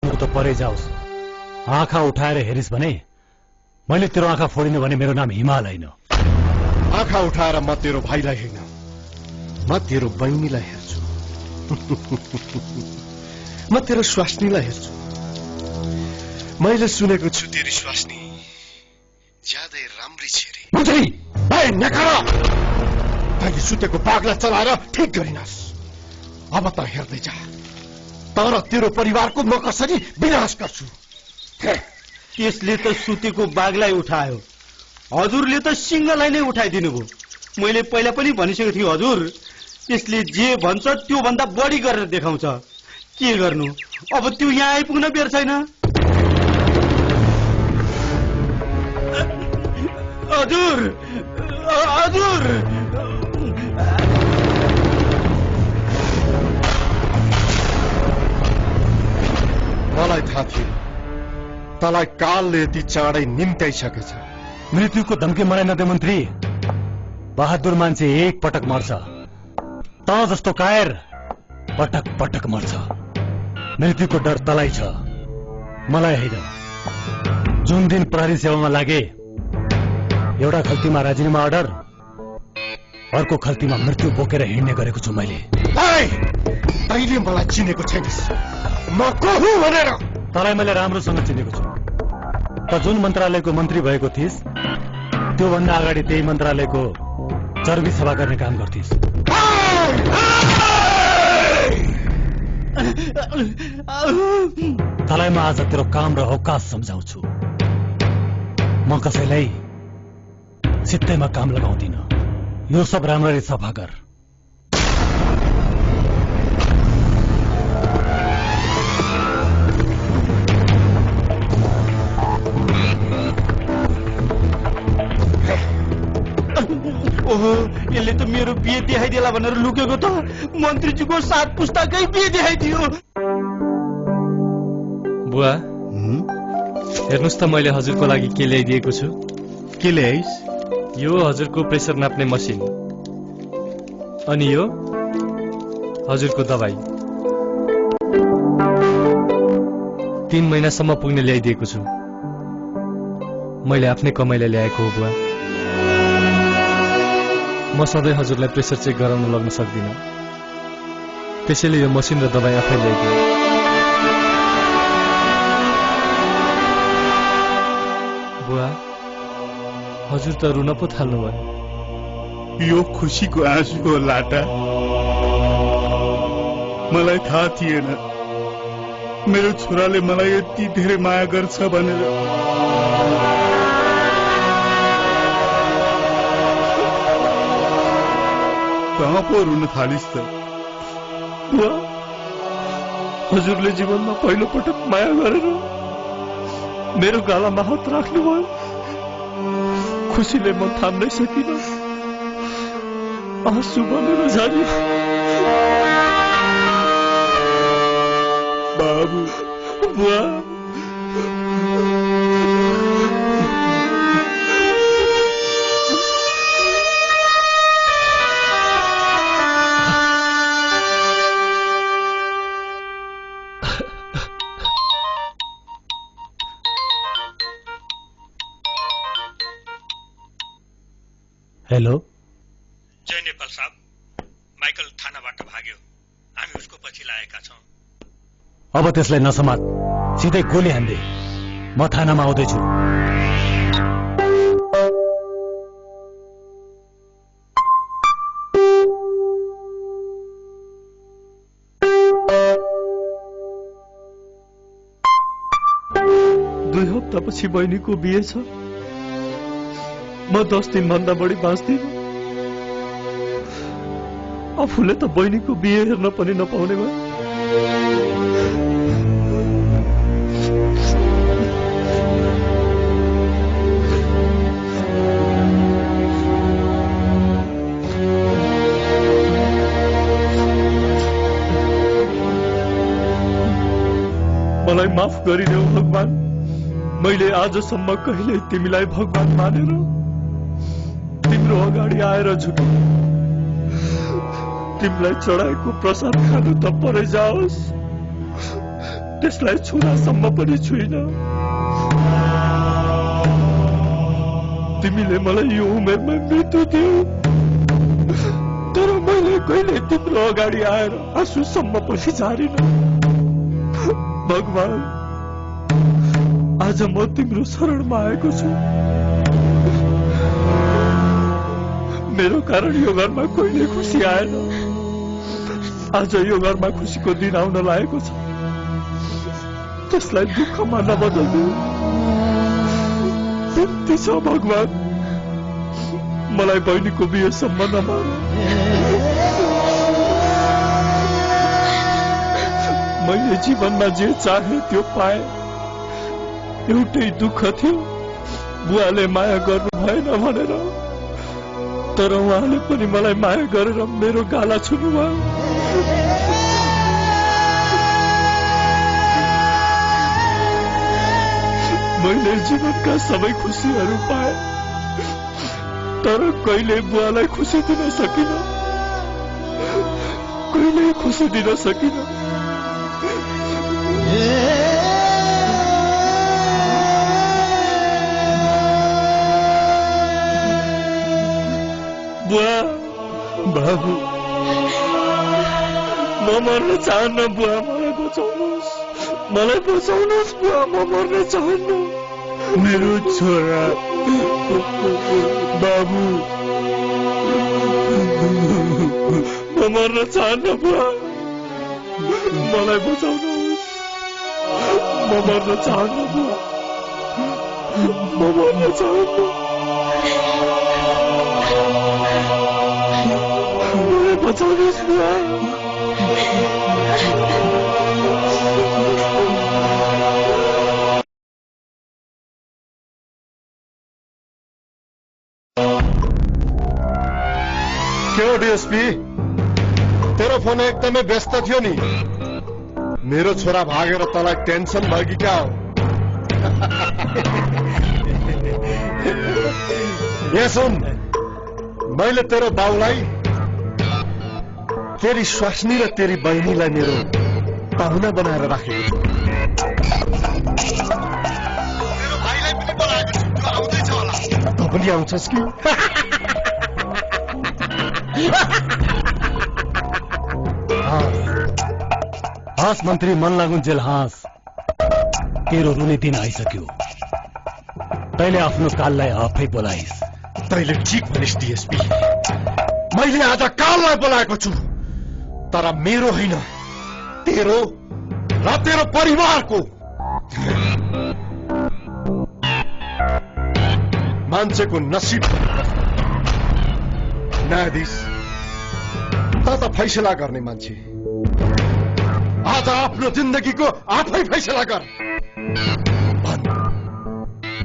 ऊ त परे जाओस्, आँखा उठाएर हेरिस् भने मैले तेरो आँखा फोडिनु भने मेरो नाम हिमाल होइन। आँखा उठाएर म तेरो भाइलाई होइन, म तेरो बहिनीलाई हेर्छु। म तेरो स्वास्नीलाई हेर्छु। मैले सुनेको छु तेरी स्वास्नी ज्यादै राम्री छ रे। बुझ्दै? ए नकारा, तैँले सुतेको बाघलाई चलाएर ठिक गरिनस्। अब त हेर्दै जा, तर तेरो परिवारको म कसरी विनाश गर्छु। त्यसले त सुतेको बाघलाई उठायो, हजुरले त सिंहलाई नै उठाइदिनु भयो। मैले पहिला पनि भनिसकेको थिएँ हजुर, त्यसले जे भन्छ त्यो भन्दा बढी गरेर देखाउँछ। के गर्नु, अब त्यो यहाँ आइपुग्न बेर छैन। हजुर हजुर, मलाई थाहा थियो तँलाई कालले यति चाँडै निम्त्याइसकेछ। मृत्युको धम्की मलाई नदे मन्त्री। बहादुर मान्छे एक पटक मर्छ, त जस्तो कायर पटक पटक मर्छ। मृत्युको डर तलाई छ, मलाई होइन। जुन दिन प्रहरी सेवामा लागे एउटा खल्तीमा राजीनामा अर्डर, अर्को खल्तीमा मृत्यु बोकेर हिँड्ने गरेको छु मैले। तैँले मलाई चिनेको छैनस्, म को हुँ भनेर। तँलाई मैले राम्रोसँग चिनेको छु। त जुन मन्त्रालयको मन्त्री भएको थिइस्, त्योभन्दा अगाडि त्यही मन्त्रालयको चर्बी सभा गर्ने काम गर्थिस्। तँलाई म आज तेरो काम र औकात सम्झाउँछु। म कसैलाई सित्तैमा काम लगाउँदिन। यो सब राम्ररी सफा गर। ओहो, यसले त मेरो बिहे देखाइदिएला भनेर लुकेको त मन्त्रीजीको 7 पुस्ताकै बिहे देखाइदियो। बुवा, हेर्नुस् त मैले हजुरको लागि के ल्याइदिएको छु। के ल्याइस्? यो हजुरको प्रेसर नाप्ने मसिन, अनि यो हजुरको दबाई। 3 महिनासम्म पुग्ने ल्याइदिएको छु। मैले आफ्नै कमाइले ल्याएको हो बुवा। म सधैँ हजुरलाई प्रेसर चेक गराउन लग्न सक्दिनँ, त्यसैले यो मसिन र दबाई आफै ल्याइदिएँ। बुवा, हजुर त रुन पो थाल्नुभयो। यो खुसीको आँसु हो लाटा। मलाई थाहा थिएन मेरो छोराले मलाई यति धेरै माया गर्छ भनेर। कहाँ पो रुन थालिस् त? बुवा, हजुरले जीवनमा पहिलो पटक माया गरेर मेरो गालामा हात राख्नुभयो। खुसीले म थाम्नै सकिन, आँसु बनेर जाने। बाबु, बुवा, हेलो, जय नेपाल साहब, माइकल थानाबाट भाग्यो। हामी उसको पछि लागेका छौं। अब त्यसलाई नसमात, सिधै गोली हान्दे। म थानामा आउँदैछु। दुई हप्तापछि बहिनीको बिहे छ। म 10 दिनभन्दा बढी बाँच्दिन। आफूले त बहिनीको बिहे हेर्न पनि नपाउने भयो। मलाई माफ गरिदेऊ भगवान। मैले आजसम्म कहिले तिमीलाई भगवान मानेर तिम्रो अगाडि आएर झुके। तिमीलाई चढाएको प्रसाद खानु त परै जाओस्, त्यसलाई छुरासम्म पनि छुइन। तिमीले मलाई यो उमेरमा मृत्यु दियौ, तर मैले कहिले तिम्रो अगाडि आएर आँसुसम्म पनि झारिन। भगवान, आज म तिम्रो शरणमा आएको छु। मेरो कारण यो घरमा कहिले खुसी आएन। आज यो घरमा खुसीको दिन आउन लागेको छ, त्यसलाई दुःखमा नबदल्नु। बिन्ती छ भगवान, मलाई बहिनीको बिहेसम्म नमार। मैले जीवनमा जे चाहे त्यो पाए। एउटै दुःख थियो, बुवाले माया गर्नु भएन भनेर, तर उहाँले पनि मलाई माया गरेर मेरो गाला छुनुभयो। मैले जीवनका सबै खुसीहरू पाए, तर कहिले बुवालाई खुसी दिन सकिन, कहिले खुसी दिन सकिन। बुवा, बाबु, म मर्न चाहन्न। बुवा, मलाई बचाउनुहोस्, मलाई बचाउनुहोस्। बुवा, म मर्न चाहन्न। मेरो छोरा बाबु, म मर्न चाहन्न। बुवा, मलाई बचाउनुहोस्, म मर्न चाहन्न। बुवा, म मर्न चाहन्न। मलाई बचाउनुहोस् बुवा। के हो डीएसपी, तेरो फोन एकदमै व्यस्त थियो नि। मेरो छोरा भागेर तँलाई टेन्सन भयो कि क्या हो? यहाँ सुन, मैले तेरो बाउलाई, तेरी स्वास्नी र तेरी बहिनीलाई मेरो पाहुना बनाएर राखेको छु। मेरो भाइलाई पनि बोलाएको छु, त्यो आउँदैछ होला। त पनि आउँछस् कि? हाँस मन्त्री, मन लागुन्जेल हाँस। तेरो रुने दिन आइसक्यो। तैले आफ्नो काललाई आफै बोलाइस्। तैले ठिक भनिस् डीएसपी। मैले आज काललाई बोलाएको छु, तर मेरो होइन, तेरो र तेरो परिवारको। मान्छेको नसिब न्यायाधीश त फैसला गर्ने मान्छे। आज आफ्नो जिन्दगीको आफै फैसला गर। भन,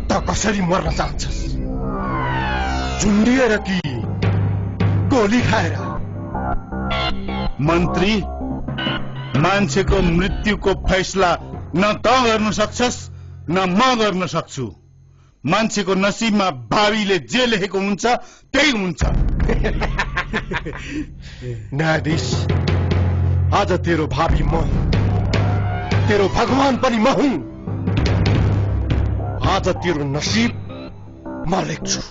त कसरी मर्न चाहन्छस्? झुन्डिएर कि गोली खाएर? मन्त्री, मान्छेको मृत्युको फैसला न त गर्न सक्छस् न म गर्न सक्छु। मान्छेको नसिबमा भावीले जे लेखेको हुन्छ त्यही हुन्छ। न्यायाधीश, आज तेरो भावी म, तेरो भगवान पनि म हुँ। आज तेरो नसिब म लेख्छु।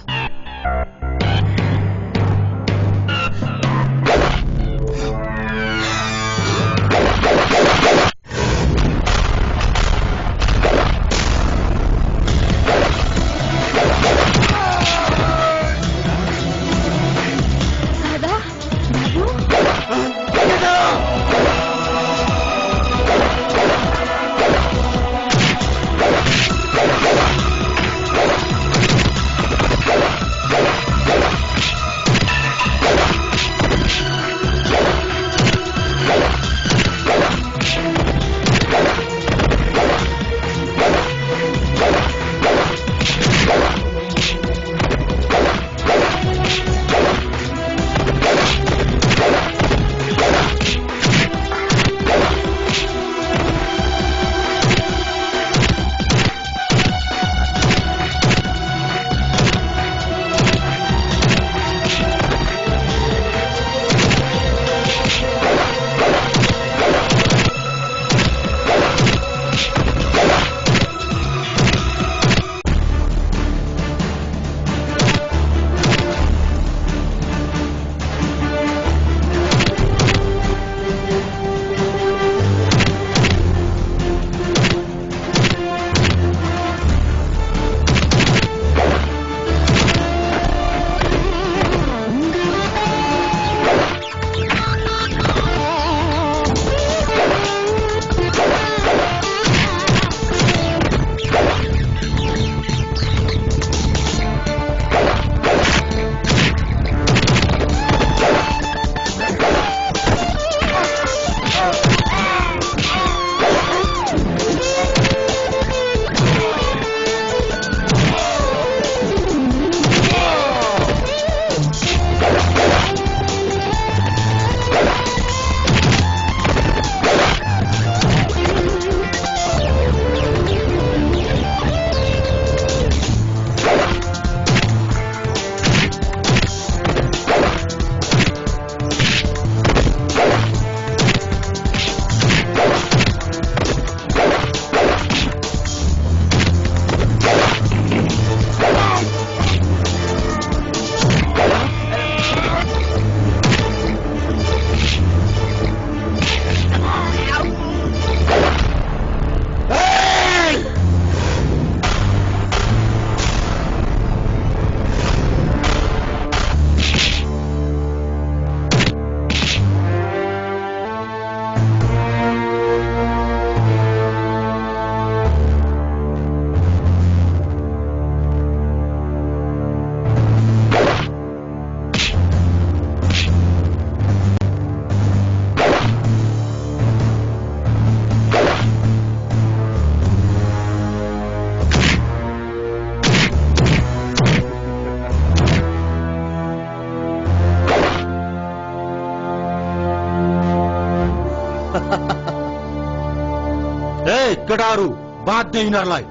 केटाहरू बाध्य यिनीहरूलाई।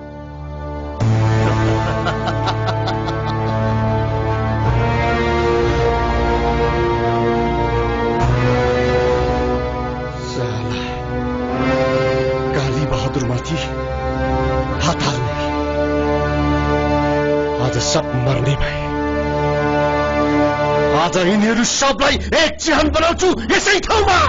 काली बहादुर माथि हात हाल्ने आज सब मर्ने भए। आज यिनीहरू सबलाई एक चिहान बनाउँछु यसै ठाउँमा।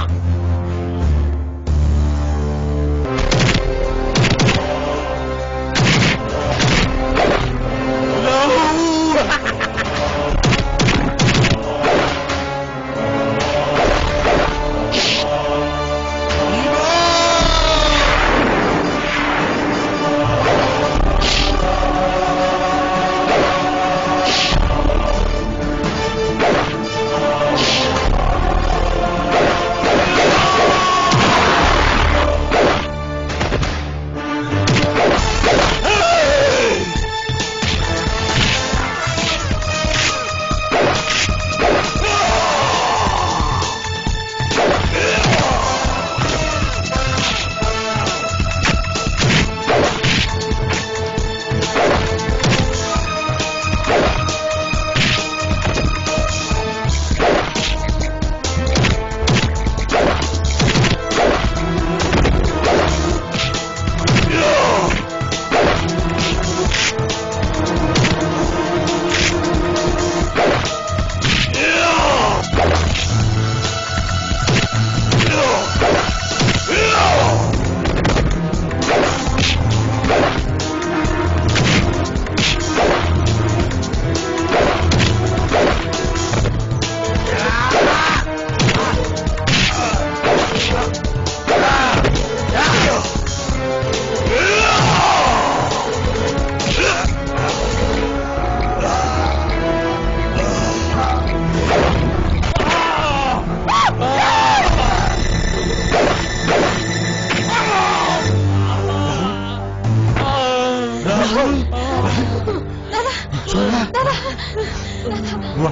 बुवा,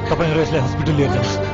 तपाईहरु यसलाई हस्पिटल लिएर जानुहोस्।